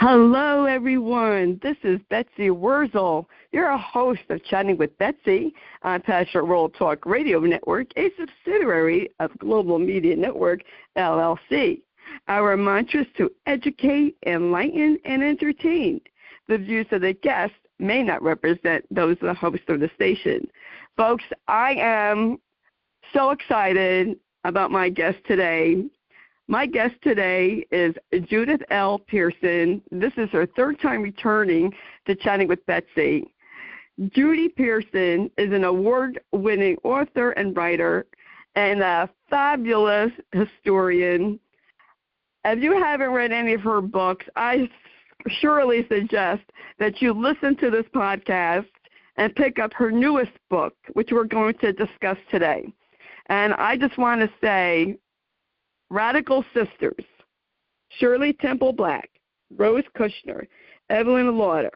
Hello, everyone. This is Betsy Wurzel. You're a host of Chatting with Betsy on Passionate World Talk Radio Network, a subsidiary of Global Media Network, LLC. Our mantra is to educate, enlighten, and entertain. The views of the guests may not represent those of the host of the station. Folks, I am so excited about my guest today. My guest today is Judy L. Pearson. This is her third time returning to Chatting with Betsy. Judy Pearson is an award-winning author and writer and a fabulous historian. If you haven't read any of her books, I surely suggest that you listen to this podcast and pick up her newest book, which we're going to discuss today. And I just want to say, Radical Sisters, Shirley Temple Black, Rose Kushner, Evelyn Lauder,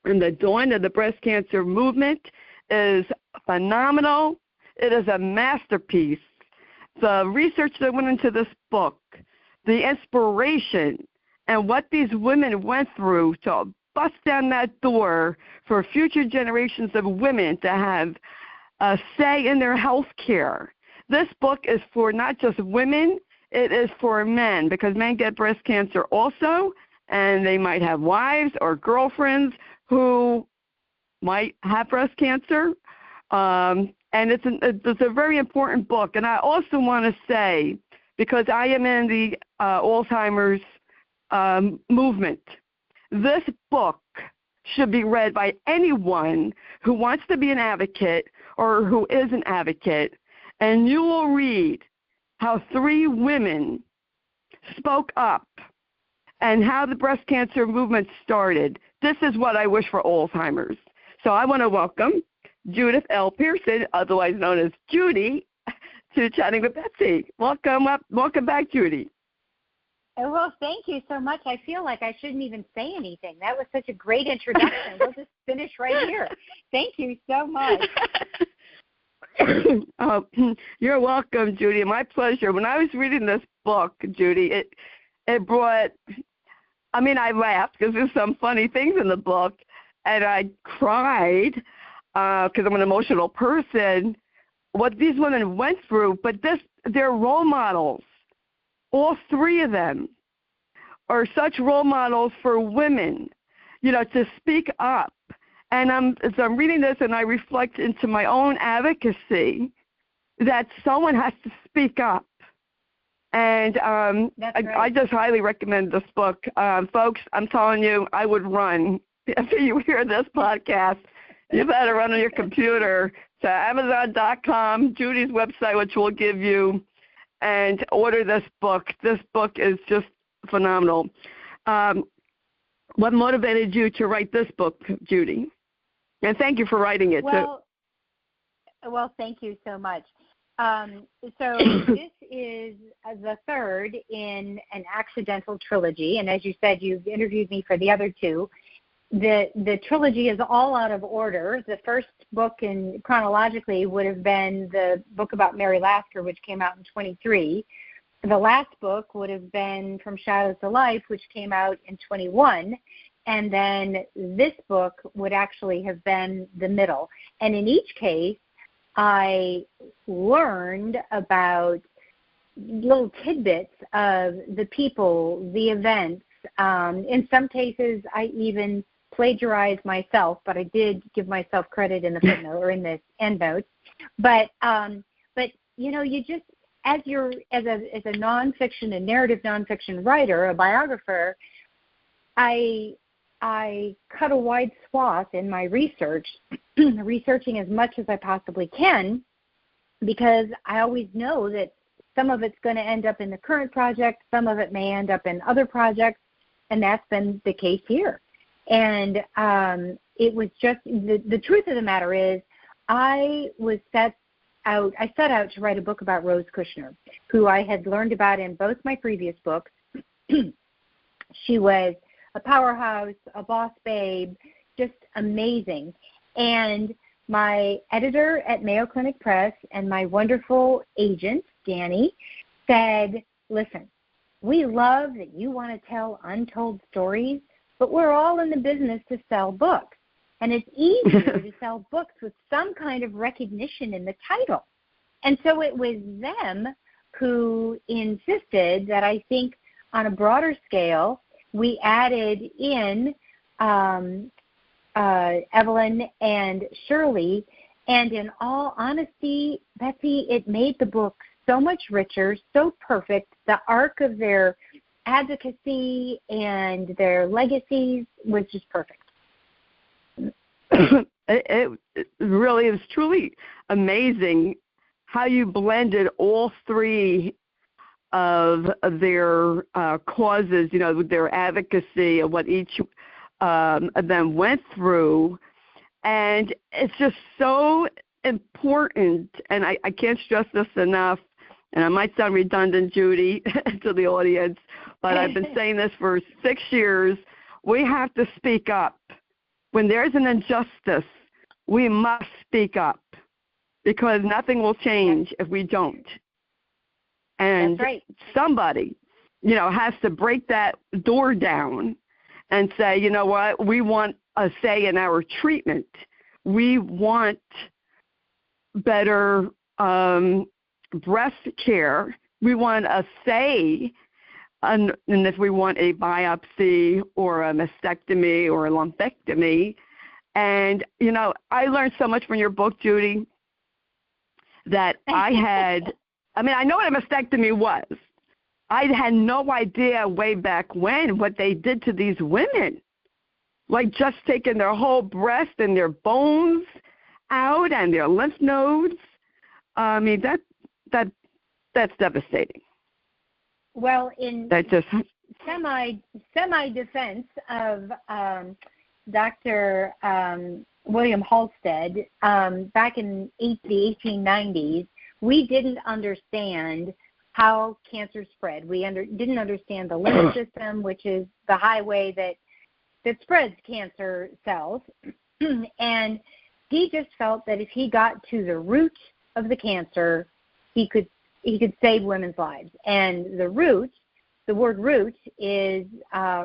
and the dawn of the breast cancer movement is phenomenal. It is a masterpiece. The research that went into this book, the inspiration, and what these women went through to bust down that door for future generations of women to have a say in their health care. This book is for not just women, it is for men, because men get breast cancer also, and they might have wives or girlfriends who might have breast cancer. And it's a very important book. And I also want to say, because I am in the Alzheimer's movement, this book should be read by anyone who wants to be an advocate or who is an advocate, and you will read how 3 women spoke up and how the breast cancer movement started. This is what I wish for Alzheimer's. So I want to welcome Judy L. Pearson, otherwise known as Judy, to Chatting with Betsy. Welcome back, Judy. Well, thank you so much. I feel like I shouldn't even say anything. That was such a great introduction. We'll just finish right here. Thank you so much. Oh, you're welcome, Judy. My pleasure. When I was reading this book, Judy, it brought, I laughed because there's some funny things in the book, and I cried because I'm an emotional person, what these women went through, but they're role models. All 3 of them are such role models for women, to speak up. And as I'm reading this and I reflect into my own advocacy, that someone has to speak up. And I just highly recommend this book. Folks, I'm telling you, I would run. After you hear this podcast, you better run on your computer to Amazon.com, Judy's website, which we'll give you, and order this book. This book is just phenomenal. What motivated you to write this book, Judy? And thank you for writing it, too. Well, thank you so much. So this is the third in an accidental trilogy. And as you said, you've interviewed me for the other 2. The trilogy is all out of order. The first book chronologically would have been the book about Mary Lasker, which came out in 23. The last book would have been From Shadows to Life, which came out in 21. And then this book would actually have been the middle. And in each case, I learned about little tidbits of the people, the events. In some cases, I even plagiarized myself, but I did give myself credit in the footnote or in the endnotes. But you just, as a nonfiction and narrative nonfiction writer, a biographer, I cut a wide swath in my research, researching as much as I possibly can, because I always know that some of it's going to end up in the current project, some of it may end up in other projects, and that's been the case here. And it was just, the truth of the matter is, I set out to write a book about Rose Kushner, who I had learned about in both my previous books. She was a powerhouse, a boss babe, just amazing. And my editor at Mayo Clinic Press and my wonderful agent, Danny, said, listen, We love that you want to tell untold stories, but we're all in the business to sell books. And it's easier to sell books with some kind of recognition in the title. And so it was them who insisted that, I think on a broader scale, we added in Evelyn and Shirley. And in all honesty, Betsy, it made the book so much richer, so perfect. The arc of their advocacy and their legacies was just perfect. It really is truly amazing how you blended all three of their causes, with their advocacy of what each of them went through. And it's just so important, and I can't stress this enough, and I might sound redundant, Judy, to the audience, but I've been saying this for 6 years. We have to speak up. When there's an injustice, we must speak up, because nothing will change if we don't. And that's right. Somebody, has to break that door down and say, you know what, we want a say in our treatment. We want better breast care. We want a say, and if we want a biopsy or a mastectomy or a lumpectomy. And, I learned so much from your book, Judy, that I know what a mastectomy was. I had no idea way back when what they did to these women, like just taking their whole breast and their bones out and their lymph nodes. I mean, that's devastating. Well, in that just semi-defense of Dr. William Halsted, back in the 1890s, we didn't understand how cancer spread. We didn't understand the lymph system, which is the highway that spreads cancer cells. And he just felt that if he got to the root of the cancer, he could save women's lives. And the word root is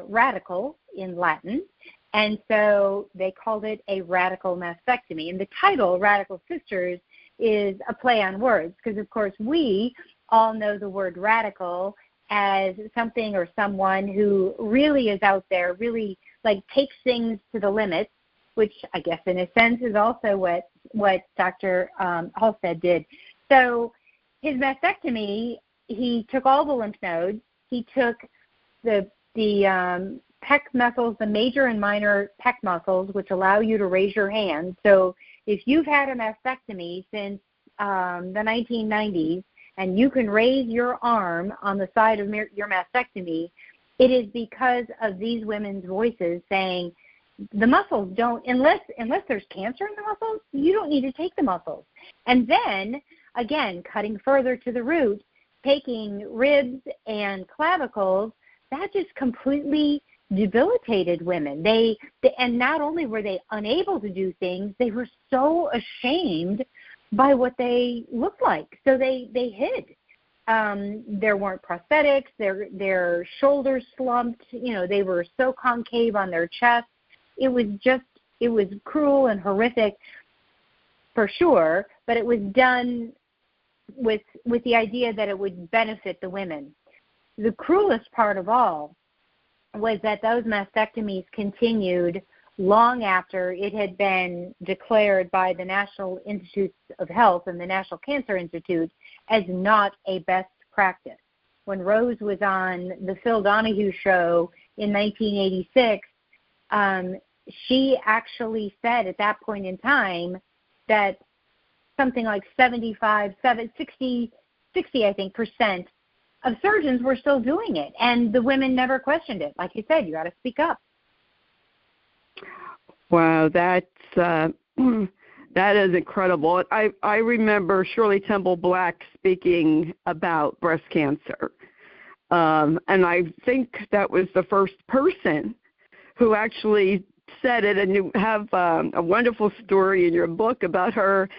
radical in Latin, and so they called it a radical mastectomy. And the title, Radical Sisters, is a play on words, because, of course, we all know the word radical as something or someone who really is out there, really takes things to the limits, which I guess in a sense is also what Dr. Halsted did. So his mastectomy, he took all the lymph nodes. He took the pec muscles, the major and minor pec muscles, which allow you to raise your hand. So if you've had a mastectomy since the 1990s and you can raise your arm on the side of your mastectomy, it is because of these women's voices saying, the muscles don't, unless there's cancer in the muscles, you don't need to take the muscles. And then, again, cutting further to the root, taking ribs and clavicles, that just completely debilitated women. And not only were they unable to do things, they were so ashamed by what they looked like. So they hid. There weren't prosthetics. Their shoulders slumped. They were so concave on their chest. It was cruel and horrific for sure, but it was done with the idea that it would benefit the women. The cruelest part of all was that those mastectomies continued long after it had been declared by the National Institutes of Health and the National Cancer Institute as not a best practice. When Rose was on the Phil Donahue show in 1986, she actually said at that point in time that something like 60, I think, % of surgeons were still doing it, and the women never questioned it. Like you said, you got to speak up. Wow, that is incredible. I remember Shirley Temple Black speaking about breast cancer, and I think that was the first person who actually said it. And you have a wonderful story in your book about her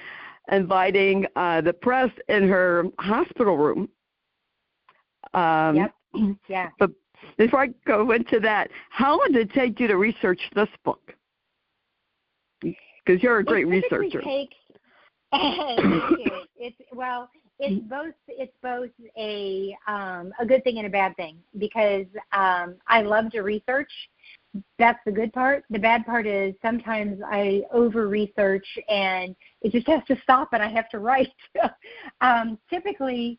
inviting the press in her hospital room. Yep. Yeah. But before I go into that, how long did it take you to research this book? Because you're a great researcher. It's both a good thing and a bad thing, because I love to research. That's the good part. The bad part is sometimes I over-research and it just has to stop and I have to write. Typically,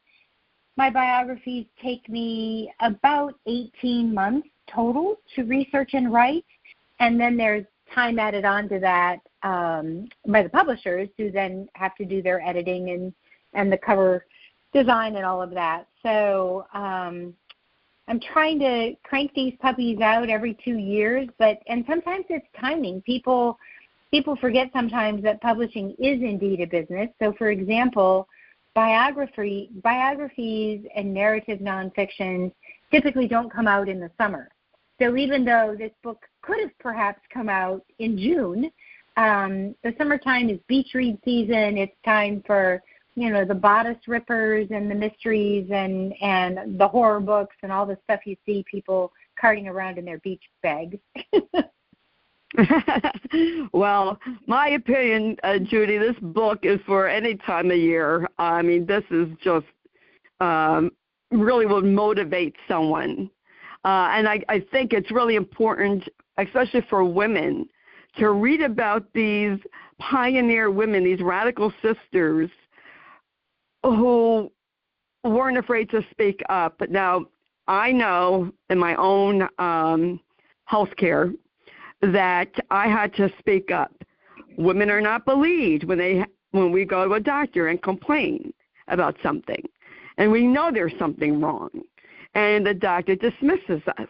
my biographies take me about 18 months total to research and write, and then there's time added on to that by the publishers, who then have to do their editing and the cover design and all of that. So I'm trying to crank these puppies out every 2 years, and sometimes it's timing. People forget sometimes that publishing is indeed a business. So, for example, biographies and narrative nonfiction typically don't come out in the summer. So even though this book could have perhaps come out in June, the summertime is beach read season. It's time for, the bodice rippers and the mysteries and the horror books and all the stuff you see people carting around in their beach bags. Well, my opinion, Judy, this book is for any time of year. I mean, this is just really will motivate someone. And I think it's really important, especially for women, to read about these pioneer women, these radical sisters who weren't afraid to speak up. Now, I know in my own healthcare that I had to speak up. Women are not believed when we go to a doctor and complain about something, and we know there's something wrong, and the doctor dismisses us.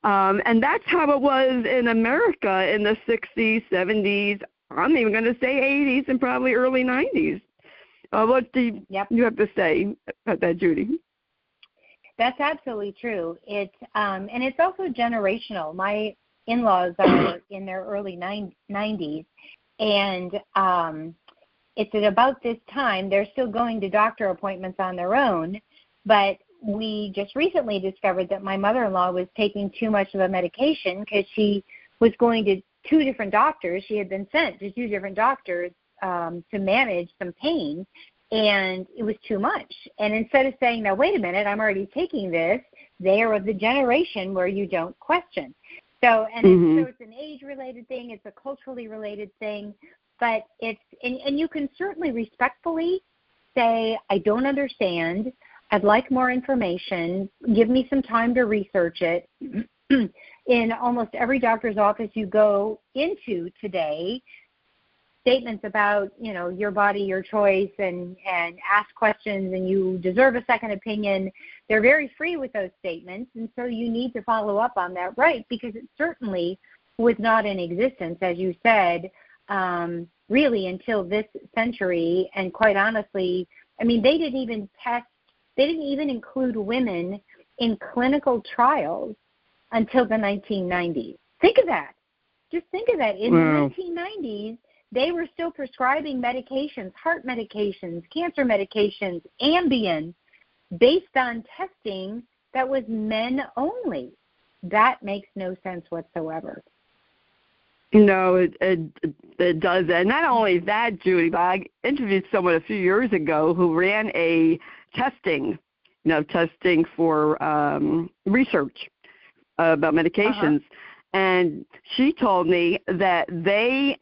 And that's how it was in America in the 60s, 70s, I'm even going to say 80s, and probably early 90s. What do you have to say about that, Judy? That's absolutely true. And it's also generational. My in-laws are in their early 90s, and it's at about this time they're still going to doctor appointments on their own, but we just recently discovered that my mother-in-law was taking too much of a medication because she was going to 2 different doctors. She had been sent to 2 different doctors to manage some pain, and it was too much. And instead of saying, now, wait a minute, I'm already taking this, they are of the generation where you don't question. So, it's an age-related thing, it's a culturally related thing, but and you can certainly respectfully say, I don't understand, I'd like more information, give me some time to research it. In almost every doctor's office you go into today, statements about, your body, your choice, and ask questions, and you deserve a second opinion, they're very free with those statements, and so you need to follow up on that, right, because it certainly was not in existence, as you said, really until this century, and quite honestly, I mean, they didn't even include women in clinical trials until the 1990s. Think of that. Just think of that. In the 1990s, they were still prescribing medications, heart medications, cancer medications, Ambien, based on testing that was men only. That makes no sense whatsoever. No, it doesn't. And not only that, Judy, but I interviewed someone a few years ago who ran a testing for research about medications. And she told me that they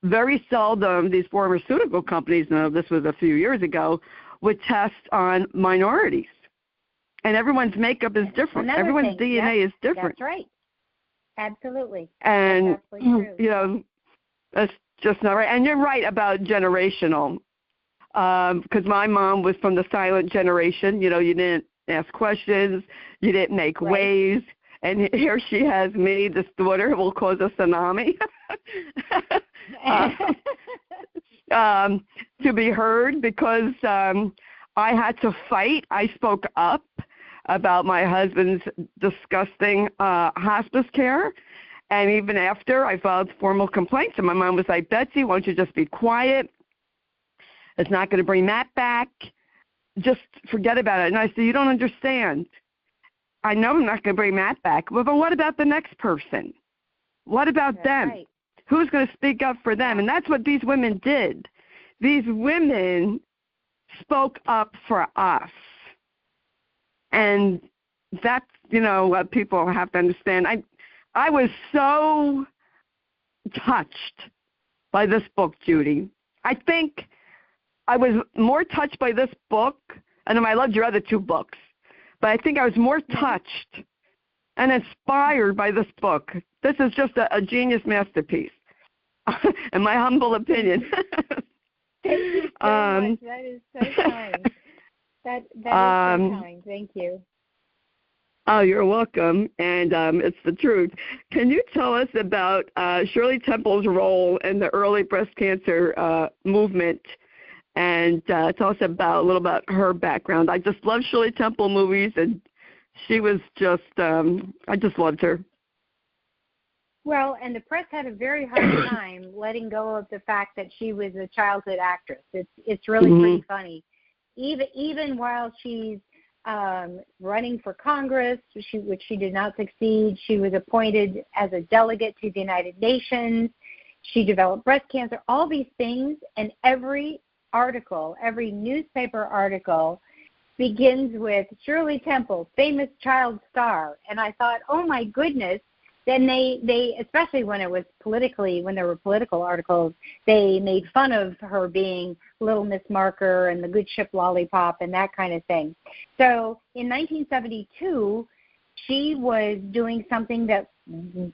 very seldom, these pharmaceutical companies, now this was a few years ago, would test on minorities. And everyone's makeup is different. Everyone's DNA is different. That's right. Absolutely. And, that's absolutely true. That's just not right. And you're right about generational. Because my mom was from the silent generation. You didn't ask questions. You didn't make waves. And here she has me, this daughter who will cause a tsunami, to be heard because I had to fight. I spoke up about my husband's disgusting hospice care. And even after, I filed formal complaints. And my mom was like, Betsy, why don't you just be quiet? It's not going to bring that back. Just forget about it. And I said, you don't understand. I know I'm not going to bring Matt back. Well, but what about the next person? What about them? Right. Who's going to speak up for them? And that's what these women did. These women spoke up for us. And that's, what people have to understand. I was so touched by this book, Judy. I think I was more touched by this book, and I loved your other two books, but I think I was more touched and inspired by this book. This is just a genius masterpiece, in my humble opinion. Thank you so much. That is so kind. That is so kind. Thank you. Oh, you're welcome, and it's the truth. Can you tell us about Shirley Temple's role in the early breast cancer movement, and tell us a little about her background? I just love Shirley Temple movies, and she was just, I just loved her. Well, and the press had a very hard time letting go of the fact that she was a childhood actress. It's really pretty funny. Even while she's running for Congress, which she did not succeed. She was appointed as a delegate to the United Nations. She developed breast cancer, all these things, and every article, every newspaper article begins with Shirley Temple, famous child star. And I thought, oh my goodness. Then they especially when there were political articles, they made fun of her being Little Miss Marker and the Good Ship Lollipop and that kind of thing. So in 1972, she was doing something that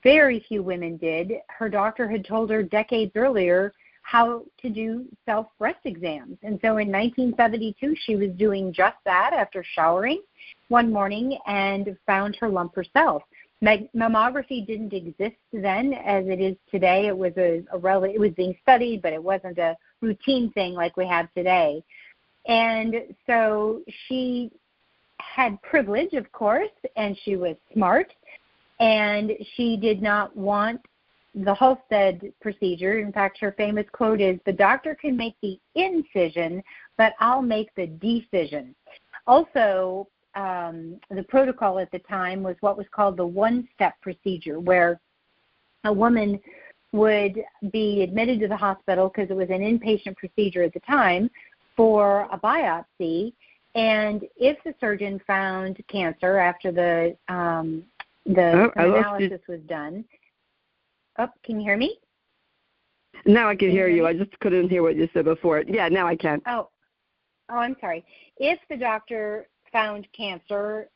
very few women did. Her doctor had told her decades earlier how to do self-breast exams. And so in 1972, she was doing just that after showering one morning and found her lump herself. Mammography didn't exist then as it is today. It was it was being studied, but it wasn't a routine thing like we have today. And so she had privilege, of course, and she was smart, and she did not want the Halsted procedure. In fact, her famous quote is, "The doctor can make the incision, but I'll make the decision." Also, the protocol at the time was what was called the one-step procedure, where a woman would be admitted to the hospital because it was an inpatient procedure at the time for a biopsy, and if the surgeon found cancer after the analysis was done. Oh, can you hear me? Now I can hear you. I just couldn't hear what you said before. Yeah, now I can. Oh, I'm sorry. If the doctor found cancer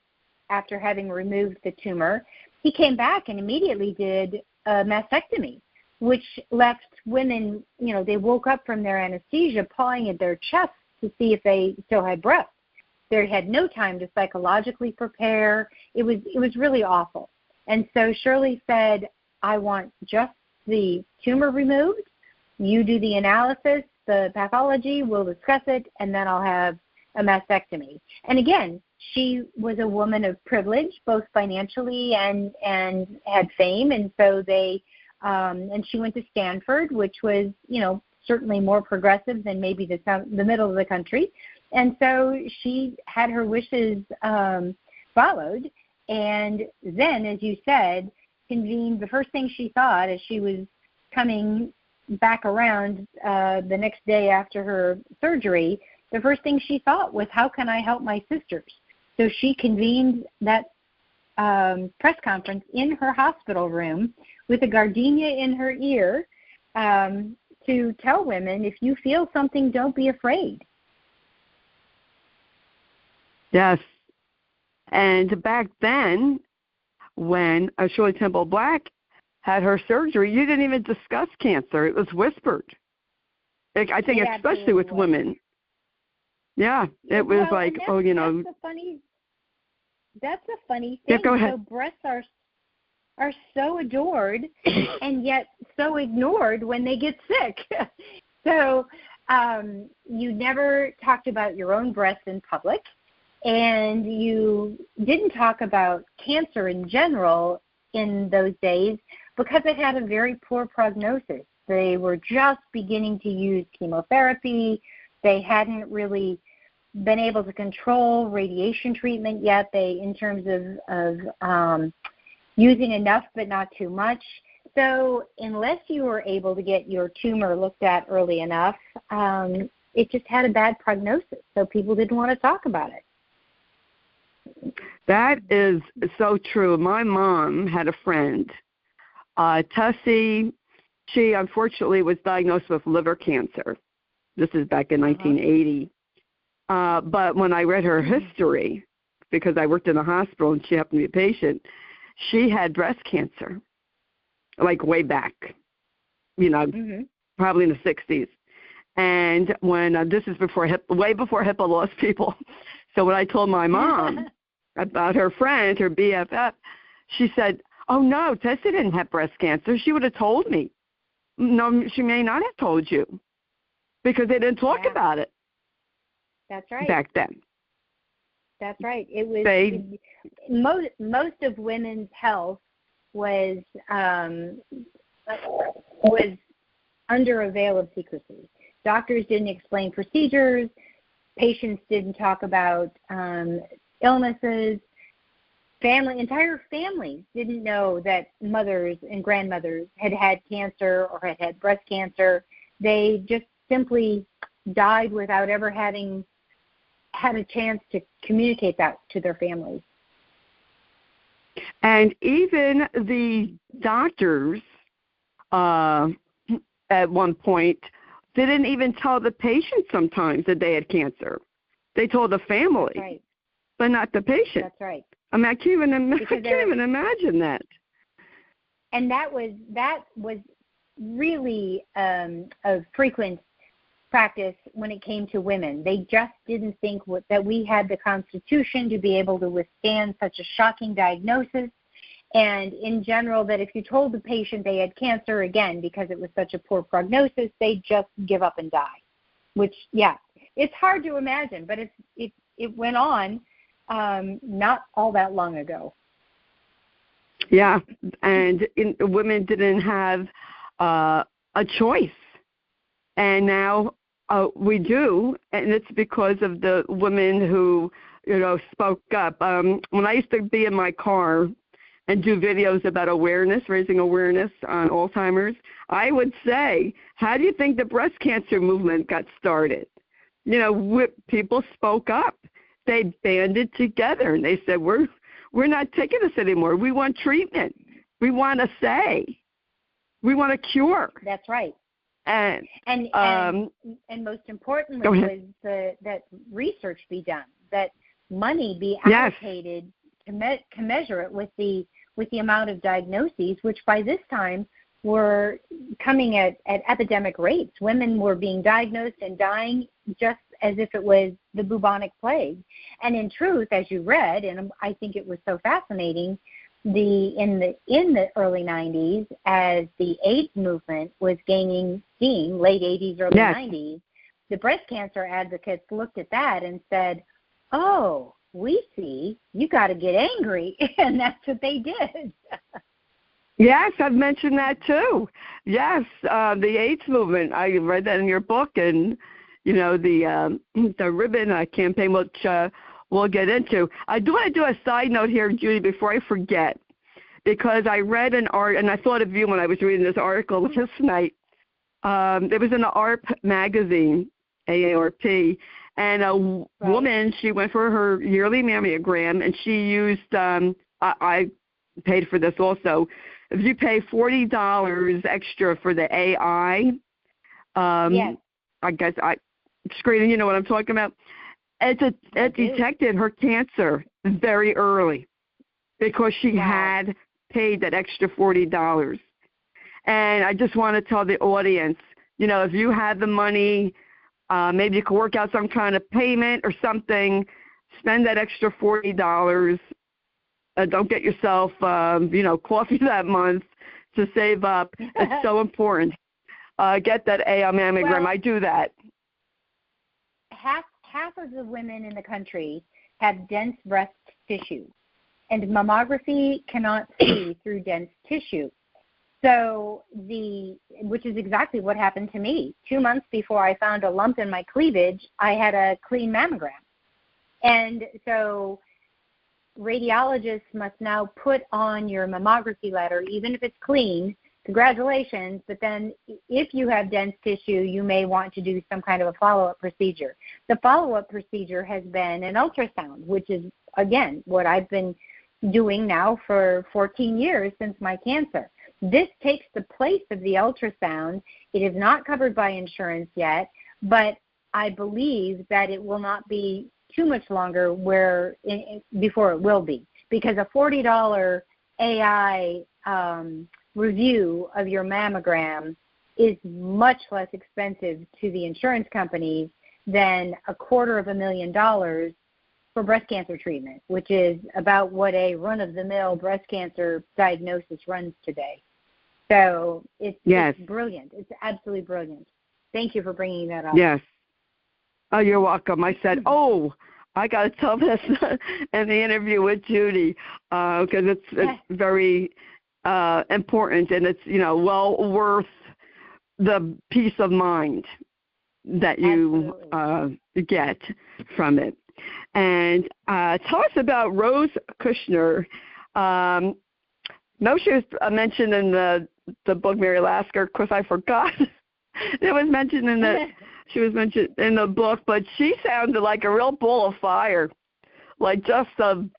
after having removed the tumor, he came back and immediately did a mastectomy, which left women, they woke up from their anesthesia pawing at their chests to see if they still had breasts. They had no time to psychologically prepare. It was really awful. And so Shirley said, I want just the tumor removed. You do the analysis, the pathology, we'll discuss it, and then I'll have a mastectomy. And again, she was a woman of privilege, both financially and had fame, and so and she went to Stanford, which was, certainly more progressive than maybe the middle of the country. And so she had her wishes followed, and then, as you said, convened. The first thing she thought as she was coming back around the next day after her surgery, the first thing she thought was, how can I help my sisters? So she convened that press conference in her hospital room with a gardenia in her ear to tell women, if you feel something, don't be afraid. Yes. And back then, when Shirley Temple Black had her surgery, you didn't even discuss cancer. It was whispered. I think especially with women. Yeah, it was like, that's a funny thing. Yeah, go ahead. So breasts are so adored and yet so ignored when they get sick. So you never talked about your own breasts in public, and you didn't talk about cancer in general in those days because it had a very poor prognosis. They were just beginning to use chemotherapy. They hadn't really been able to control radiation treatment yet. In terms of using enough but not too much. So unless you were able to get your tumor looked at early enough, it just had a bad prognosis. So people didn't want to talk about it. That is so true. My mom had a friend, Tessie. She unfortunately was diagnosed with liver cancer. This is back in 1980. But when I read her history, because I worked in the hospital and she happened to be a patient, she had breast cancer, like way back, probably in the 60s. And when this is way before HIPAA lost people. So when I told my mom about her friend, her BFF, she said, "Oh no, Tessie didn't have breast cancer. She would have told me." No, she may not have told you because they didn't talk about it. That's right. Back then. That's right. It was most of women's health was under a veil of secrecy. Doctors didn't explain procedures. Patients didn't talk about illnesses. Entire families didn't know that mothers and grandmothers had had cancer or had had breast cancer. They just simply died without ever having had a chance to communicate that to their families. And even the doctors at one point didn't even tell the patient sometimes that they had cancer. They told the family, but not the patient. That's right. I mean, I can't even imagine that. And that was really a frequent practice when it came to women. They just didn't think that we had the constitution to be able to withstand such a shocking diagnosis. And in general, that if you told the patient they had cancer, again, because it was such a poor prognosis, they'd just give up and die. Which, it's hard to imagine, but it went on not all that long ago. Yeah, and women didn't have a choice. And now we do, and it's because of the women who, spoke up. When I used to be in my car and do videos about raising awareness on Alzheimer's, I would say, how do you think the breast cancer movement got started? People spoke up. They banded together, and they said, we're not taking this anymore. We want treatment. We want a say. We want a cure. That's right. And most importantly was that research be done, that money be allocated to measure it with the amount of diagnoses, which by this time were coming at epidemic rates. Women were being diagnosed and dying just as if it was the bubonic plague. And in truth, as you read, and I think it was so fascinating, in the early 90s, as the AIDS movement was gaining steam, late 80s, early 90s, the breast cancer advocates looked at that and said, "Oh, we see, you got to get angry," and that's what they did. Yes, I've mentioned that too. Yes, the AIDS movement. I read that in your book, and the ribbon campaign, which we'll get into. I do want to do a side note here, Judy, before I forget, because I read an article, and I thought of you when I was reading this article last night. There was in the AARP magazine, AARP, and a woman, she went for her yearly mammogram, and she used, I paid for this also, if you pay $40 extra for the AI, I guess screening, you know what I'm talking about? It detected her cancer very early because she had paid that extra $40. And I just want to tell the audience, if you have the money, maybe you can work out some kind of payment or something, spend that extra $40. Don't get yourself, coffee that month to save up. It's so important. Get that AI mammogram. Well, I do that. Half of the women in the country have dense breast tissue, and mammography cannot see through dense tissue. So which is exactly what happened to me. 2 months before I found a lump in my cleavage, I had a clean mammogram. And so radiologists must now put on your mammography letter, even if it's clean, congratulations, but then if you have dense tissue, you may want to do some kind of a follow-up procedure. The follow-up procedure has been an ultrasound, which is, again, what I've been doing now for 14 years since my cancer. This takes the place of the ultrasound. It is not covered by insurance yet, but I believe that it will not be too much longer before it will be, because a $40 AI review of your mammogram is much less expensive to the insurance companies than $250,000 for breast cancer treatment, which is about what a run-of-the-mill breast cancer diagnosis runs today. So it's brilliant. It's absolutely brilliant. Thank you for bringing that up. Yes. Oh, you're welcome. I said, I got to tell this in the interview with Judy because it's very important, and it's, well worth the peace of mind that you get from it. And tell us about Rose Kushner. No, she was mentioned in the book Mary Lasker. Of course, I forgot. It was mentioned in she was mentioned in the book, but she sounded like a real ball of fire, like just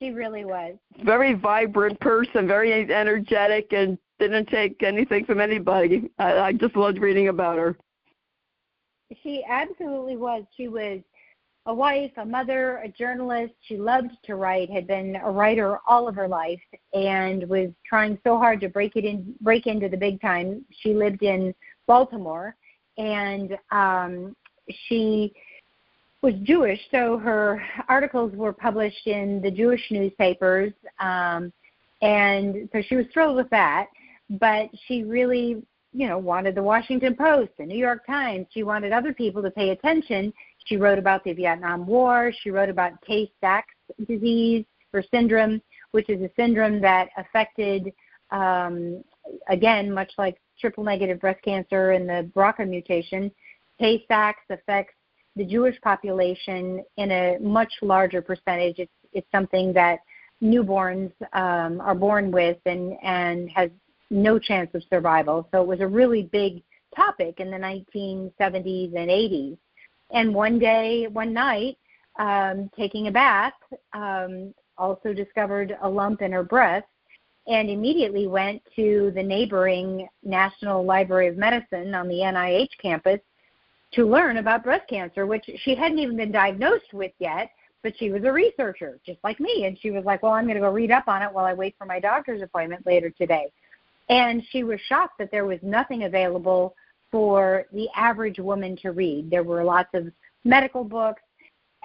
she really was. Very vibrant person, very energetic, and didn't take anything from anybody. I just loved reading about her. She absolutely was. She was a wife, a mother, a journalist. She loved to write, had been a writer all of her life, and was trying so hard to break into the big time. She lived in Baltimore, and she was Jewish, so her articles were published in the Jewish newspapers, and so she was thrilled with that. But she really, wanted the Washington Post, the New York Times. She wanted other people to pay attention. She wrote about the Vietnam War. She wrote about Tay-Sachs disease or syndrome, which is a syndrome that affected, again, much like triple-negative breast cancer and the BRCA mutation, Tay-Sachs affects the Jewish population in a much larger percentage. It's something that newborns are born with and has no chance of survival. So it was a really big topic in the 1970s and 80s. And one night, taking a bath, also discovered a lump in her breast, and immediately went to the neighboring National Library of Medicine on the NIH campus to learn about breast cancer, which she hadn't even been diagnosed with yet, but she was a researcher, just like me. And she was like, well, I'm going to go read up on it while I wait for my doctor's appointment later today. And she was shocked that there was nothing available for the average woman to read. There were lots of medical books.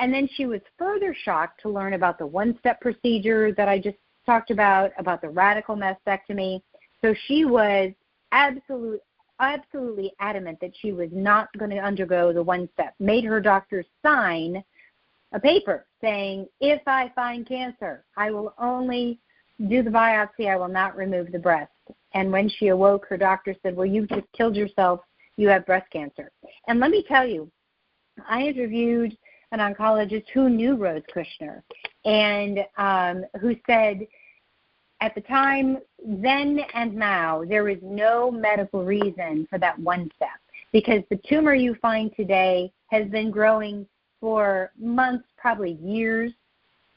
And then she was further shocked to learn about the one-step procedure that I just talked about the radical mastectomy. So she was absolutely adamant that she was not going to undergo the one-step, made her doctor sign a paper saying, if I find cancer, I will only do the biopsy, I will not remove the breast. And when she awoke, her doctor said, well, you've just killed yourself, you have breast cancer. And let me tell you, I interviewed an oncologist who knew Rose Kushner and who said, at the time, then and now, there is no medical reason for that one step, because the tumor you find today has been growing for months, probably years,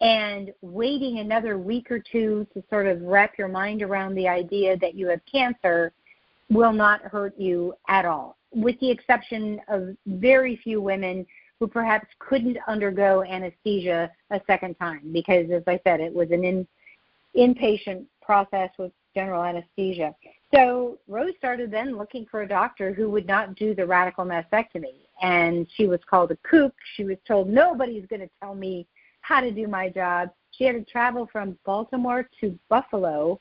and waiting another week or two to sort of wrap your mind around the idea that you have cancer will not hurt you at all, with the exception of very few women who perhaps couldn't undergo anesthesia a second time, because, as I said, it was an inpatient process with general anesthesia. So Rose started then looking for a doctor who would not do the radical mastectomy, and she was called a kook. She was told, nobody's going to tell me how to do my job. She had to travel from Baltimore to Buffalo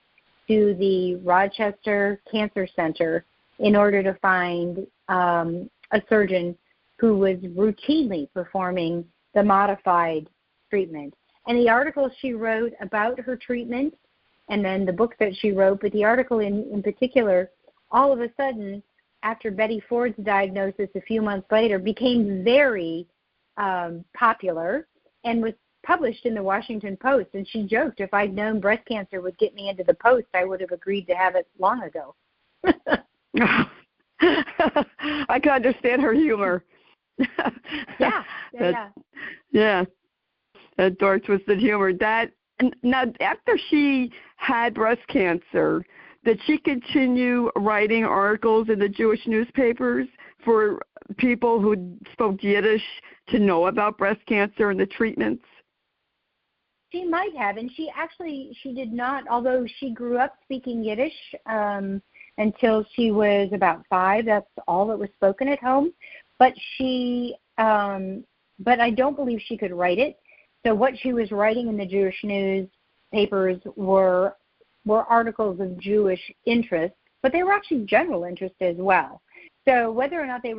to the Rochester Cancer Center in order to find a surgeon who was routinely performing the modified treatment. And the article she wrote about her treatment, and then the book that she wrote, but the article in particular, all of a sudden, after Betty Ford's diagnosis a few months later, became very popular and was published in the Washington Post, and she joked if I'd known breast cancer would get me into the Post, I would have agreed to have it long ago. I can understand her humor. Yeah. That dark twisted humor. Now, after she had breast cancer, did she continue writing articles in the Jewish newspapers for people who spoke Yiddish to know about breast cancer and the treatments? She might have, and she did not, although she grew up speaking Yiddish until she was about 5. That's all that was spoken at home. But but I don't believe she could write it. So what she was writing in the Jewish newspapers were articles of Jewish interest, but they were actually general interest as well. So whether or not they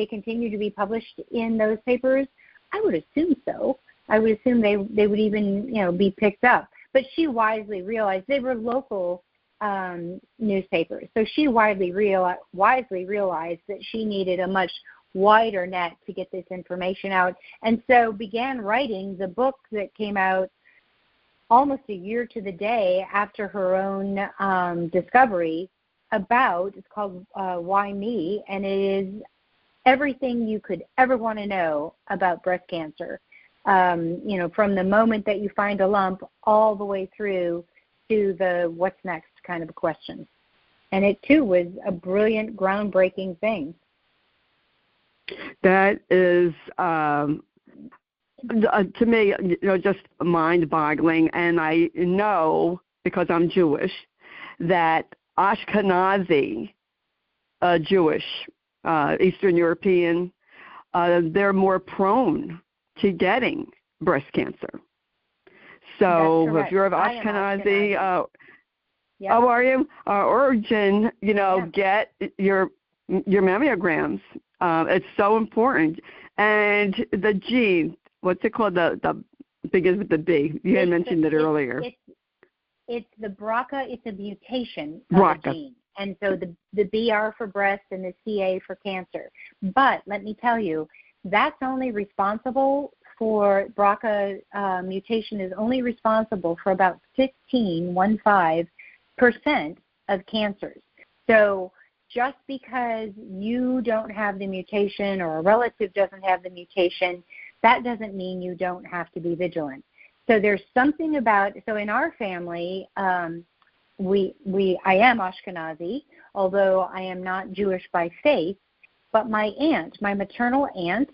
continue to be published in those papers, I would assume so. I would assume they would even be picked up. But she wisely realized they were local newspapers, so she wisely realized that she needed a much wider net to get this information out, and so began writing the book that came out almost a year to the day after her own discovery it's called Why Me, and it is everything you could ever want to know about breast cancer, from the moment that you find a lump all the way through to the what's next kind of a question. And it, too, was a brilliant, groundbreaking thing. That is, to me, just mind-boggling. And I know, because I'm Jewish, that Ashkenazi Jewish, Eastern European, they're more prone to getting breast cancer. So if you're of Ashkenazi, how are you? Origin, get your mammograms. It's so important. And the gene, what's it called? The begins with the B. You had mentioned it earlier. It's the BRCA. It's a mutation of the gene. And so the BR for breast and the CA for cancer. But let me tell you, that's only responsible for BRCA mutation is only responsible for about 15% of cancers. So just because you don't have the mutation or a relative doesn't have the mutation, that doesn't mean you don't have to be vigilant. So there's something about, so in our family, I am Ashkenazi, although I am not Jewish by faith, but my maternal aunt,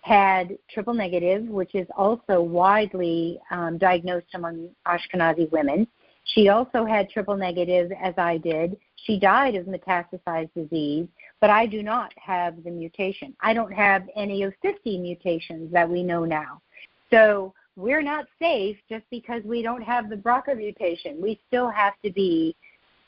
had triple negative, which is also widely diagnosed among Ashkenazi women. She also had triple negative, as I did. She died of metastasized disease, but I do not have the mutation. I don't have any of 50 mutations that we know now. So we're not safe just because we don't have the BRCA mutation. We still have to be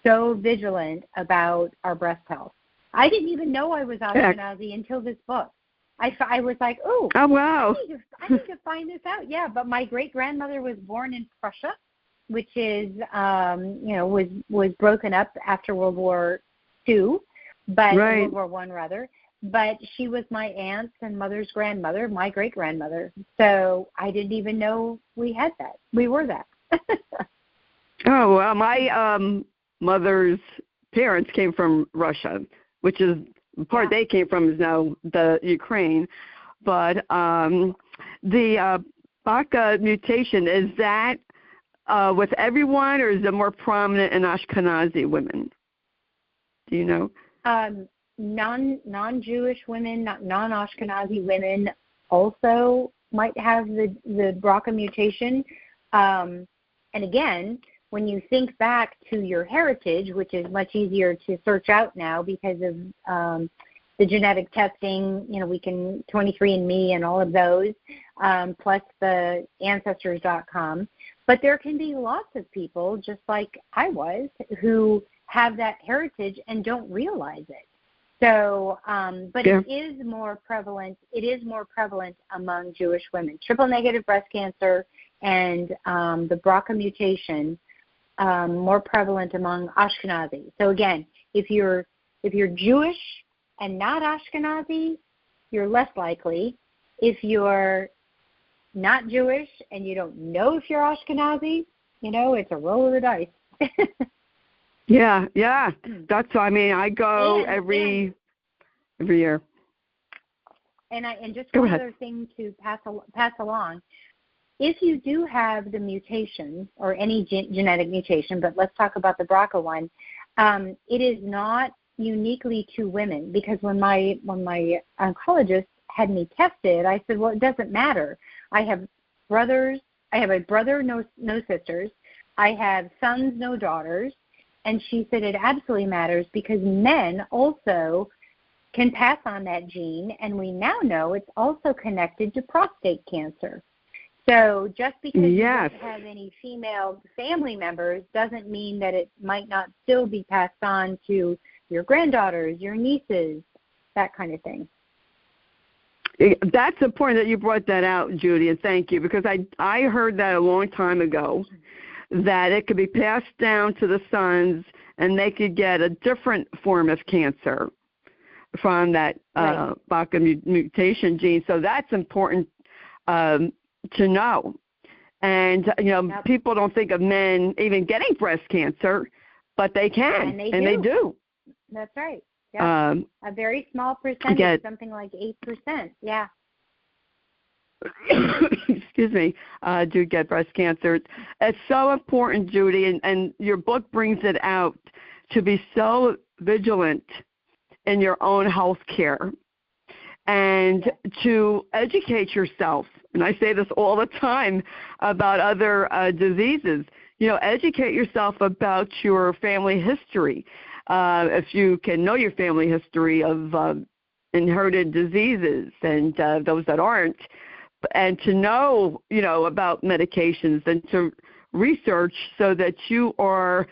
so vigilant about our breast health. I didn't even know I was Ashkenazi until this book. I was like, oh wow, I need to find this out. Yeah, but my great-grandmother was born in Prussia, which is, was broken up after World War II, but World War I rather. But she was my aunt's and mother's grandmother, my great-grandmother. So I didn't even know we had that. We were that. Oh, well, my mother's parents came from Russia, which is the part they came from is now the Ukraine. But the BRCA mutation, is that with everyone, or is it more prominent in Ashkenazi women? Do you know? Non-Jewish women, non-Ashkenazi women also might have the BRCA mutation. And again, when you think back to your heritage, which is much easier to search out now because of the genetic testing, we can 23andMe and all of those, plus the Ancestors.com. But there can be lots of people, just like I was, who have that heritage and don't realize it. So, but it is more prevalent. It is more prevalent among Jewish women. Triple-negative breast cancer and the BRCA mutation more prevalent among Ashkenazi. So again, if you're Jewish and not Ashkenazi, you're less likely. If you're not Jewish and you don't know if you're Ashkenazi, it's a roll of the dice. Yeah. That's, I go every year. And just go one ahead. other thing to pass along. If you do have the mutation or any genetic mutation, but let's talk about the BRCA one, it is not uniquely to women, because when my oncologist had me tested, I said, well, it doesn't matter. I have a brother, no sisters. I have sons, no daughters. And she said it absolutely matters, because men also can pass on that gene, and we now know it's also connected to prostate cancer. So just because you don't have any female family members doesn't mean that it might not still be passed on to your granddaughters, your nieces, that kind of thing. That's important that you brought that out, Judy, and thank you, because I heard that a long time ago, that it could be passed down to the sons and they could get a different form of cancer from that BRCA mutation gene. So that's important to know. And, people don't think of men even getting breast cancer, but they can, and they do. That's right. Yeah. A very small percentage, something like 8%. Yeah. Excuse me, do get breast cancer. It's so important, Judy, and your book brings it out, to be so vigilant in your own health care and to educate yourself. And I say this all the time about other diseases. Educate yourself about your family history. If you can know your family history of inherited diseases and those that aren't, and to know, about medications and to research so that you are,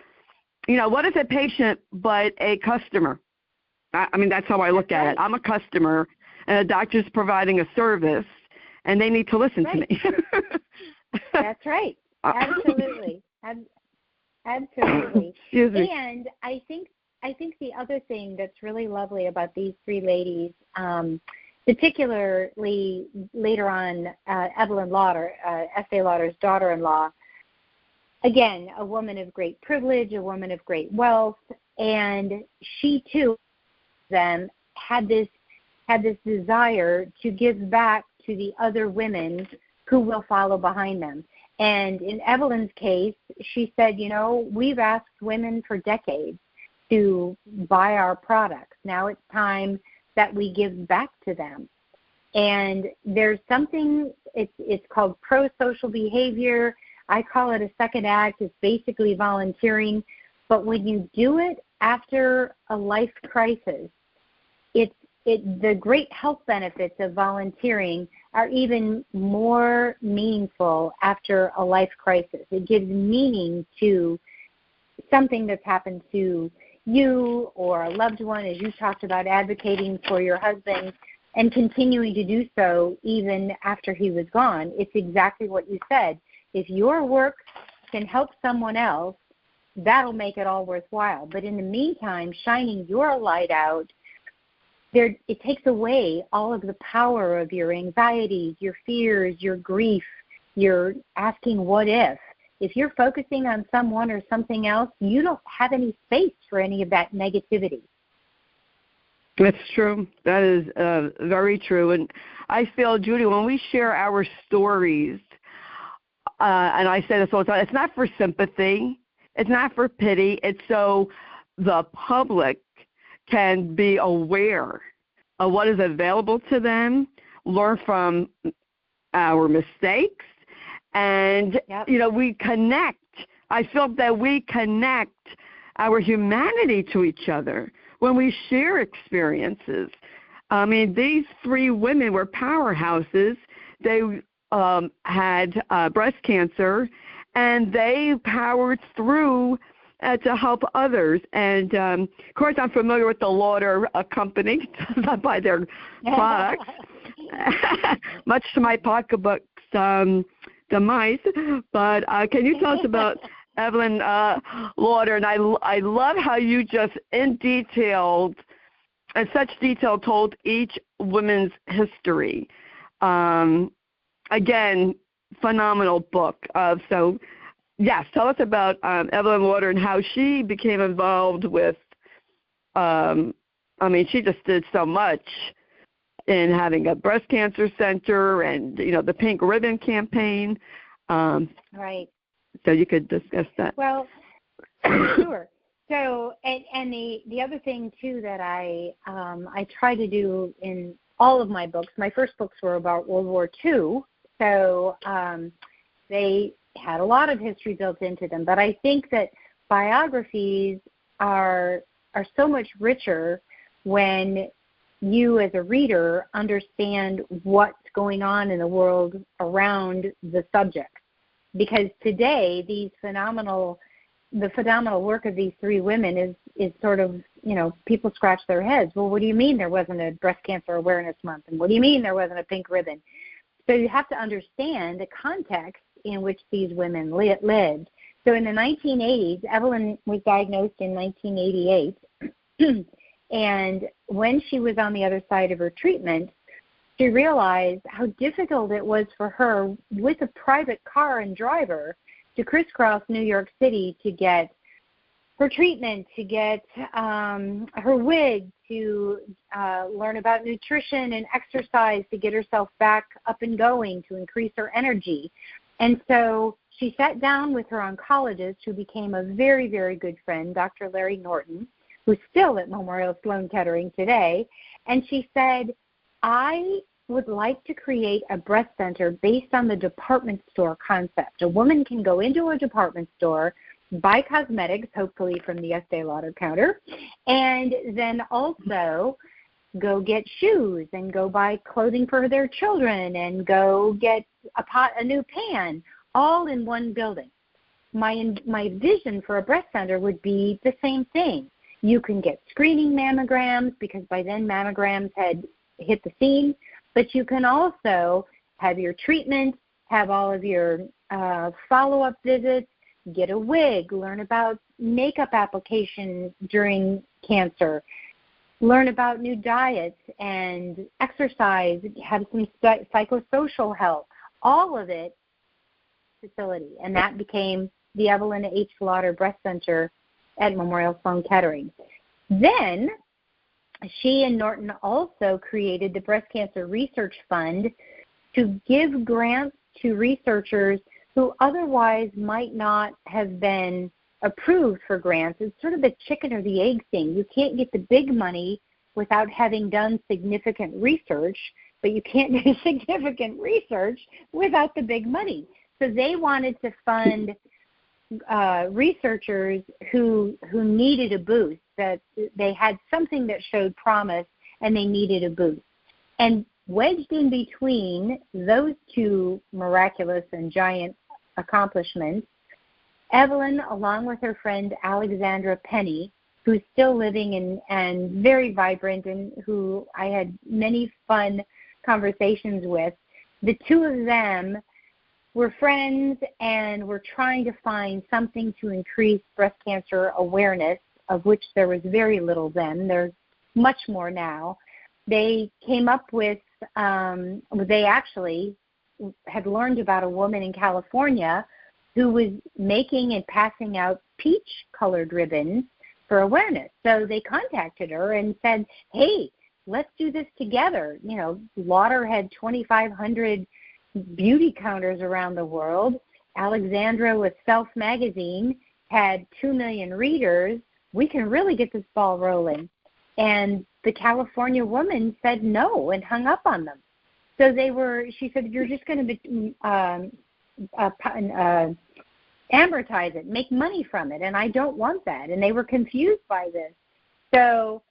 what is a patient but a customer? That's how I look at it. I'm a customer, and a doctor's providing a service, and they need to listen to me. That's right. Absolutely. Absolutely. Excuse me. And I think the other thing that's really lovely about these three ladies, particularly later on, Evelyn Lauder, Estee Lauder's daughter-in-law, again, a woman of great privilege, a woman of great wealth, and she too, them had this desire to give back to the other women who will follow behind them. And in Evelyn's case, she said, we've asked women for decades to buy our products. Now it's time that we give back to them. And there's something, it's called pro-social behavior. I call it a second act. It's basically volunteering. But when you do it after a life crisis, the great health benefits of volunteering are even more meaningful after a life crisis. It gives meaning to something that's happened to you or a loved one, as you talked about advocating for your husband and continuing to do so even after he was gone. It's exactly what you said. If your work can help someone else, that'll make it all worthwhile. But in the meantime, shining your light out, it takes away all of the power of your anxieties, your fears, your grief, your asking what if. If you're focusing on someone or something else, you don't have any space for any of that negativity. That's true. That is very true. And I feel, Judy, when we share our stories, and I say this all the time, it's not for sympathy. It's not for pity. It's so the public can be aware of what is available to them, learn from our mistakes, and, we connect. I feel that we connect our humanity to each other when we share experiences. These three women were powerhouses. They had breast cancer, and they powered through to help others. And, of course, I'm familiar with the Lauder company. I buy their products, much to my pocketbook's demise. But can you tell us about Evelyn Lauder? And I love how you just in such detail told each woman's history. again, phenomenal book. So, yes, tell us about Evelyn Lauder and how she became involved with, she just did so much in having a breast cancer center and, the Pink Ribbon campaign. Right. So you could discuss that. Well, sure. So, and the other thing, too, that I try to do in all of my books, my first books were about World War II, so they had a lot of history built into them. But I think that biographies are so much richer when you as a reader understand what's going on in the world around the subject. Because today, the phenomenal work of these three women is sort of, people scratch their heads. Well, what do you mean there wasn't a Breast Cancer Awareness Month? And what do you mean there wasn't a pink ribbon? So you have to understand the context in which these women lived. So in the 1980s, Evelyn was diagnosed in 1988. And when she was on the other side of her treatment, she realized how difficult it was for her with a private car and driver to crisscross New York City to get her treatment, to get her wig, to learn about nutrition and exercise, to get herself back up and going, to increase her energy. And so she sat down with her oncologist, who became a very, very good friend, Dr. Larry Norton, who's still at Memorial Sloan Kettering today, and she said, I would like to create a breast center based on the department store concept. A woman can go into a department store, buy cosmetics, hopefully from the Estee Lauder counter, and then also go get shoes and go buy clothing for their children and go get a new pan, all in one building. My vision for a breast center would be the same thing. You can get screening mammograms, because by then mammograms had hit the scene, but you can also have your treatment, have all of your follow-up visits, get a wig, learn about makeup application during cancer, learn about new diets and exercise, have some psychosocial help, all of it facility. And that became the Evelyn H. Lauder Breast Center at Memorial Sloan Kettering. Then she and Norton also created the Breast Cancer Research Fund to give grants to researchers who otherwise might not have been approved for grants. It's sort of the chicken or the egg thing. You can't get the big money without having done significant research, but you can't do significant research without the big money. So they wanted to fund researchers who needed a boost, that they had something that showed promise and they needed a boost. And wedged in between those two miraculous and giant accomplishments, Evelyn, along with her friend Alexandra Penny, who's still living and very vibrant and who I had many fun conversations with, the two of them were friends and were trying to find something to increase breast cancer awareness, of which there was very little then. There's much more now. They came up with, they actually had learned about a woman in California who was making and passing out peach-colored ribbons for awareness. So they contacted her and said, hey, let's do this together. Lauder had 2,500 beauty counters around the world. Alexandra with Self Magazine had 2 million readers. We can really get this ball rolling. And the California woman said no and hung up on them. So she said, you're just going to amortize it, make money from it, and I don't want that. And they were confused by this. So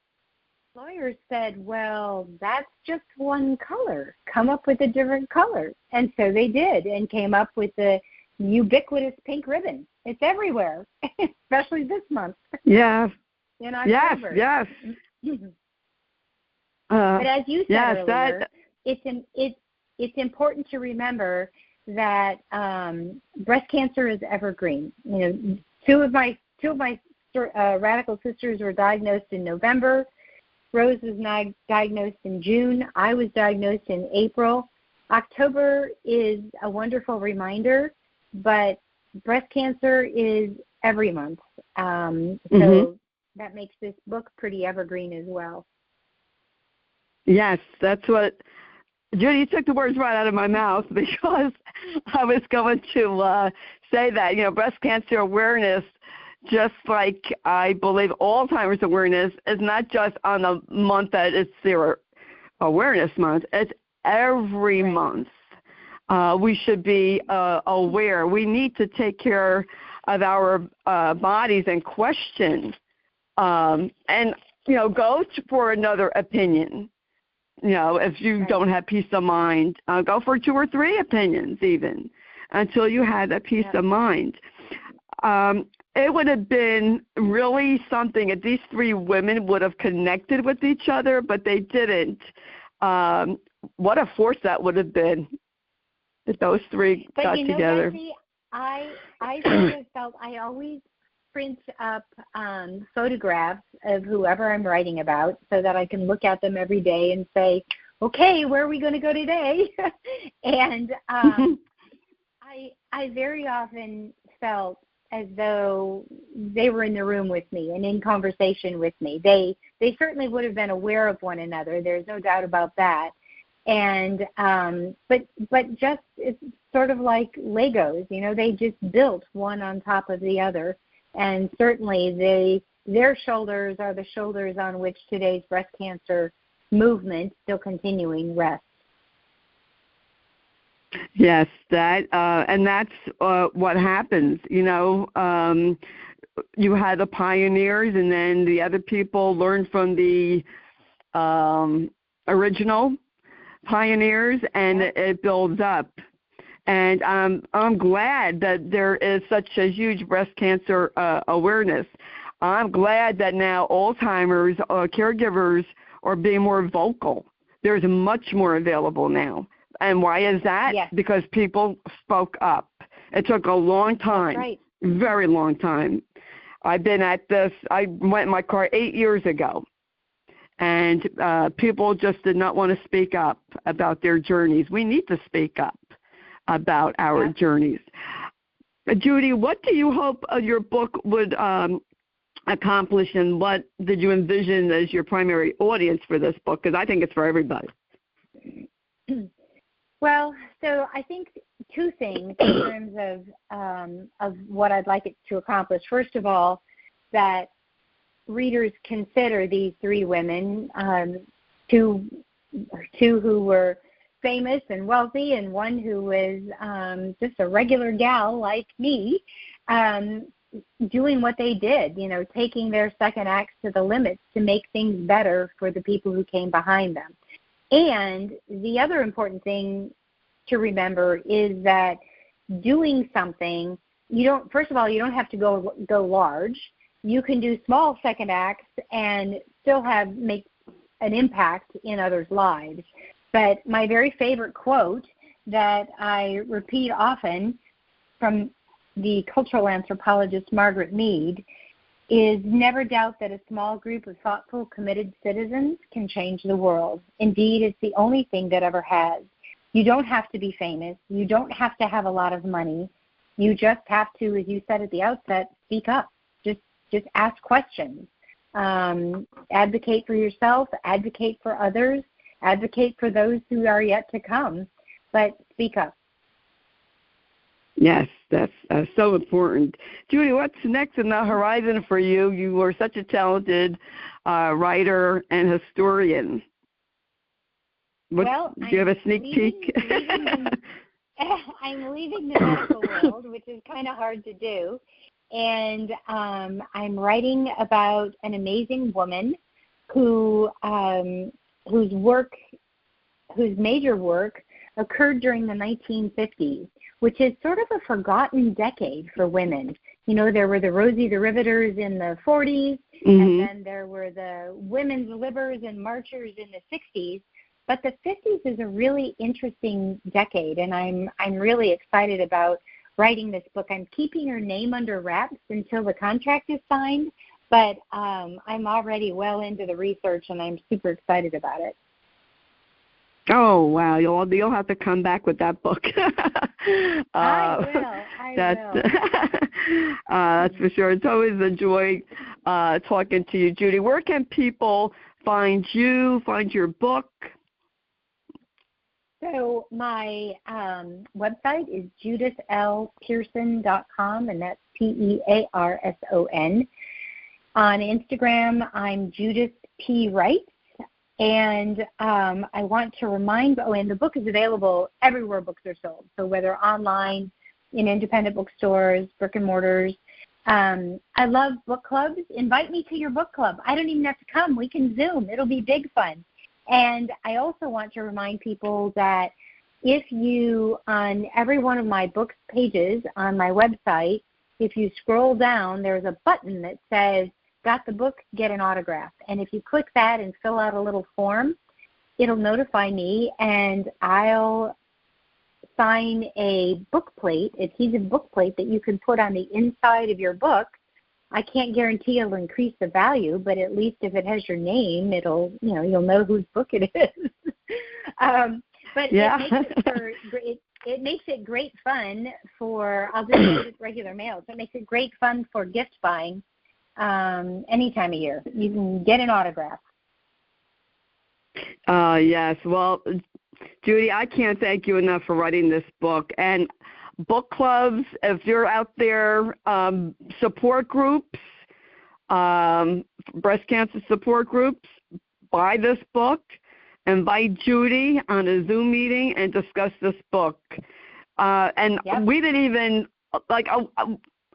lawyers said, well, that's just one color. Come up with a different color. And so they did and came up with the ubiquitous pink ribbon. It's everywhere, especially this month. Yeah. In October. Yes. But as you said earlier, it's important to remember that breast cancer is evergreen. Two of my radical sisters were diagnosed in November. Rose was diagnosed in June. I was diagnosed in April. October is a wonderful reminder, but breast cancer is every month. So that makes this book pretty evergreen as well. Yes, that's what, Judy, you took the words right out of my mouth, because I was going to say that, breast cancer awareness, just like I believe Alzheimer's awareness, is not just on the month that it's their awareness month. It's every month. We should be aware. We need to take care of our bodies and question, and go for another opinion. If you don't have peace of mind, go for 2 or 3 opinions even, until you have that peace of mind. It would have been really something if these 3 women would have connected with each other, but they didn't. What a force that would have been if those 3 got together. Betsy, I sort of felt I always print up photographs of whoever I'm writing about so that I can look at them every day and say, okay, where are we going to go today? And I very often felt as though they were in the room with me and in conversation with me. They certainly would have been aware of one another. There's no doubt about that. And but just it's sort of like Legos, they just built one on top of the other. And certainly their shoulders are the shoulders on which today's breast cancer movement, still continuing, rests. Yes, and that's what happens. You had the pioneers, and then the other people learned from the original pioneers, and it builds up. And I'm glad that there is such a huge breast cancer awareness. I'm glad that now Alzheimer's caregivers are being more vocal. There's much more available now. And why is that? Yes. Because people spoke up. It took a long time, right. Very long time. I've been at this. I went in my car 8 years ago, and people just did not want to speak up about their journeys. We need to speak up about our journeys. Judy, what do you hope your book would accomplish, and what did you envision as your primary audience for this book? Because I think it's for everybody. Well, so I think 2 things in terms of what I'd like it to accomplish. First of all, that readers consider these 3 women, 2 who were famous and wealthy, and one who was just a regular gal like me, doing what they did, taking their second acts to the limits to make things better for the people who came behind them. And the other important thing to remember is that doing something, first of all, you don't have to go large. You can do small second acts and still make an impact in others' lives. But my very favorite quote that I repeat often from the cultural anthropologist Margaret Mead is, never doubt that a small group of thoughtful, committed citizens can change the world. Indeed, it's the only thing that ever has. You don't have to be famous. You don't have to have a lot of money. You just have to, as you said at the outset, speak up. Just ask questions. Advocate for yourself. Advocate for others. Advocate for those who are yet to come. But speak up. Yes, that's so important. Judy, what's next in the horizon for you? You are such a talented writer and historian. Do you have a sneak peek? I'm leaving the medical world, which is kind of hard to do. And I'm writing about an amazing woman whose major work occurred during the 1950s, which is sort of a forgotten decade for women. There were the Rosie the Riveters in the 40s, and then there were the women's livers and marchers in the 60s. But the 50s is a really interesting decade, and I'm really excited about writing this book. I'm keeping her name under wraps until the contract is signed, but I'm already well into the research, and I'm super excited about it. Oh, wow. You'll have to come back with that book. I will. That's for sure. It's always a joy talking to you, Judy. Where can people find you, find your book? So my website is judithlpearson.com, and that's Pearson. On Instagram, I'm Judith P. Wright. And I want to remind, and the book is available everywhere books are sold. So whether online, in independent bookstores, brick and mortars. I love book clubs. Invite me to your book club. I don't even have to come. We can Zoom. It'll be big fun. And I also want to remind people that if you, on every one of my book pages on my website, if you scroll down, there's a button that says, got the book, get an autograph. And if you click that and fill out a little form, it'll notify me, and I'll sign a book plate, adhesive book plate that you can put on the inside of your book. I can't guarantee it'll increase the value, but at least if it has your name, it'll, you'll know whose book it is. But yeah. It makes it great fun for, I'll just do it regular mail. So it makes it great fun for gift buying. Any time of year. You can get an autograph. Yes. Well, Judy, I can't thank you enough for writing this book. And book clubs, if you're out there, support groups, breast cancer support groups, buy this book. Invite Judy on a Zoom meeting and discuss this book. We didn't even,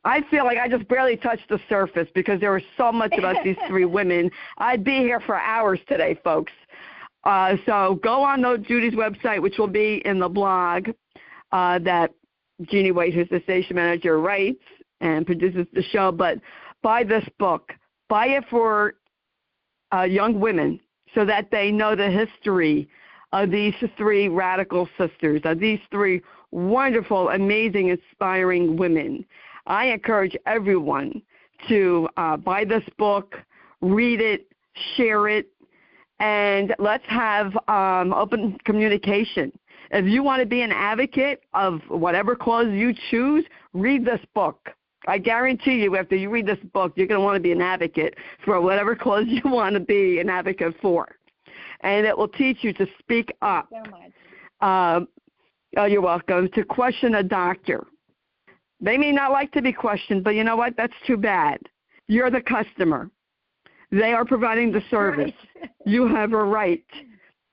I feel like I just barely touched the surface because there was so much about these three women. I'd be here for hours today, folks. So go on Judy's website, which will be in the blog that Jeannie White, who's the station manager, writes and produces the show. But buy this book. Buy it for young women so that they know the history of these three radical sisters, of these three wonderful, amazing, inspiring women. I encourage everyone to buy this book, read it, share it, and let's have open communication. If you want to be an advocate of whatever cause you choose, read this book. I guarantee you after you read this book, you're going to want to be an advocate for whatever cause you want to be an advocate for. And it will teach you to speak up. Thank you so much. You're welcome. To question a doctor. They may not like to be questioned, but you know what? That's too bad. You're the customer. They are providing the service. Right. You have a right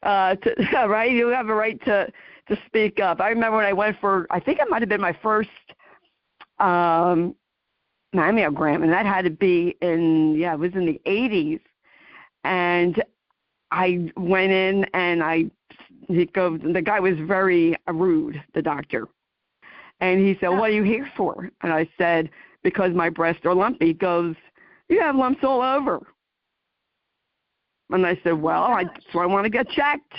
right? You have a right to speak up. I remember when I went for, I think it might have been my first mammogram, and that had to be it was in the 80s. And I went in, and the guy was very rude, the doctor. And he said, what are you here for? And I said, because my breasts are lumpy. He goes, you have lumps all over. And I said, well, that's why I want to get checked.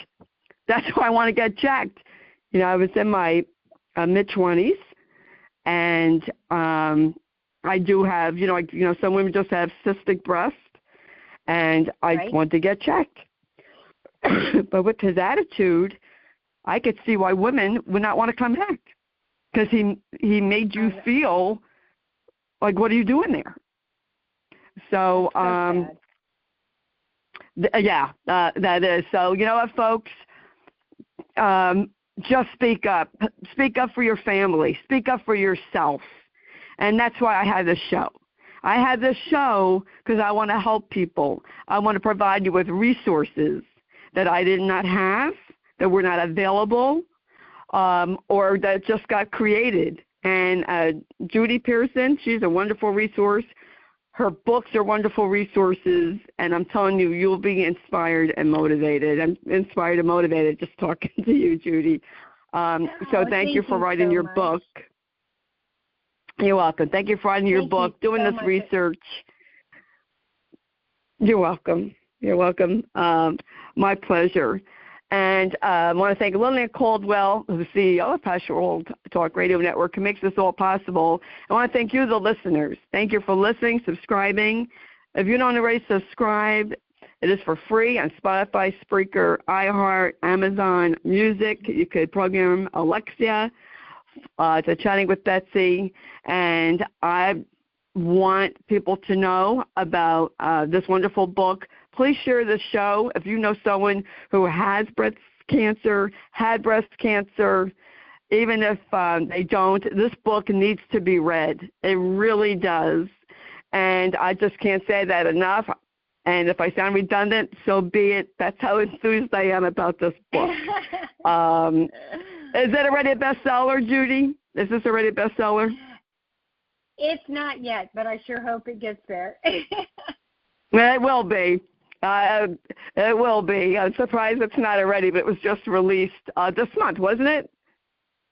That's why I want to get checked. I was in my mid-20s, and I do have, some women just have cystic breast, and I want to get checked. But with his attitude, I could see why women would not want to come back. Because he made you feel like, what are you doing there? So, that is. So, you know what, folks? Just speak up. Speak up for your family. Speak up for yourself. And that's why I have this show. I have this show because I want to help people. I want to provide you with resources that I did not have, that were not available, or that just got created. And Judy Pearson, she's a wonderful resource. Her books are wonderful resources, and I'm telling you, you'll be inspired and motivated. I'm inspired and motivated just talking to you, Judy. So thank you for writing your book. You're welcome. Thank you for writing your book, doing this research. You're welcome. You're welcome. My pleasure. And I want to thank Lillian Caldwell, the CEO of Passion World Talk Radio Network, who makes this all possible. I want to thank you, the listeners. Thank you for listening, subscribing. If you don't already subscribe, It is for free on Spotify, Spreaker, iHeart, Amazon Music. You could program Alexa to Chatting with Betsy. And I want people to know about this wonderful book. Please share the show if you know someone who has breast cancer, had breast cancer. Even if they don't, this book needs to be read. It really does. And I just can't say that enough. And if I sound redundant, so be it. That's how enthused I am about this book. Is it already a bestseller, Judy? Is this already a bestseller? It's not yet, but I sure hope it gets there. It will be. It will be. I'm surprised it's not already, but it was just released this month, wasn't it?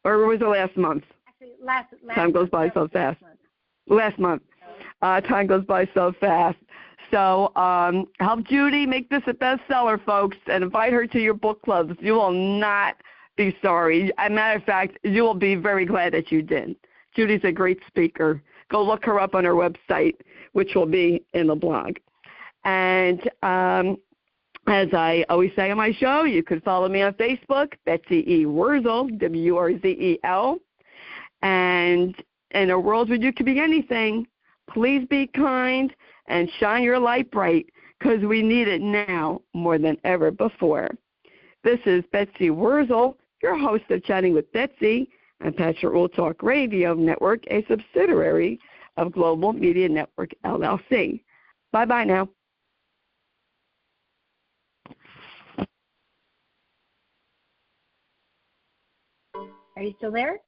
Or was it last month? Actually, last time goes by so fast. Last month. Time goes by so fast. So help Judy make this a bestseller, folks, and invite her to your book clubs. You will not be sorry. As a matter of fact, you will be very glad that you did. Judy's a great speaker. Go look her up on her website, which will be in the blog. And as I always say on my show, you can follow me on Facebook, Betsy E. Wurzel, W-R-Z-E-L. And in a world where you can be anything, please be kind and shine your light bright, because we need it now more than ever before. This is Betsy Wurzel, your host of Chatting with Betsy on Pastor Rule Talk Radio Network, a subsidiary of Global Media Network, LLC. Bye-bye now. Are you still there?